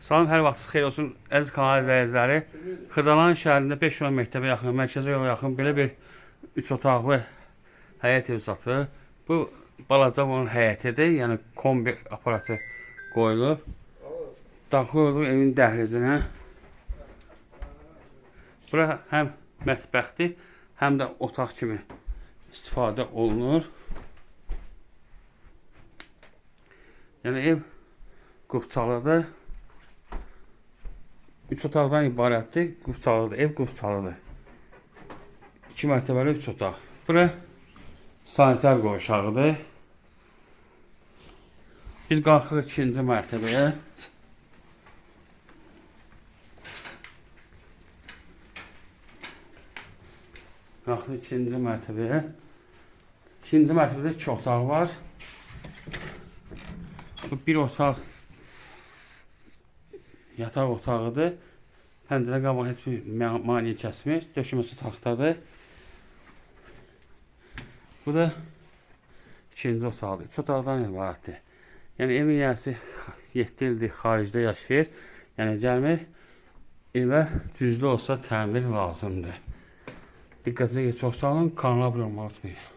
Salam, hər vaxtınız xeyir olsun əziz kanal izləyiciləri. Xırdalan şəhərində 5 km məktəbə yaxın, mərkəzə yola yaxın belə bir 3 otaqlı həyət evi satılır. Bu balaca bunun həyətidir, yəni kombi aparatı qoyulub. Daxil olub evin dəhlizinə. Bura həm mətbəxdir, həm də otaq kimi istifadə olunur. Yəni ev qubçalıdır. 3 otaqdan ibarətdir, qubçalıdır, ev qubçalıdır. 2 mərtəbəli 3 otaq. Bura sanitar qovşağıdır. Biz qalxırıq 2-ci mərtəbəyə. Qalxırıq 2-ci mərtəbəyə. 2-ci mərtəbədə 2 otaq var. Bu bir otaq yataq otağıdır. Pəncərə qabağına heç bir maneə kəsmir. Döşəməsi taxtadır. Bu da ikinci otaqdır. 3 otaqdan ibarətdir. Yəni evin yiyəsi 7 ildir xaricdə yaşayır. Yəni gəlmir. Evə düzlü olsa təmir lazımdır. Diqqətinizə çox sağ olun. Kanala abunə olmayı unutmayın.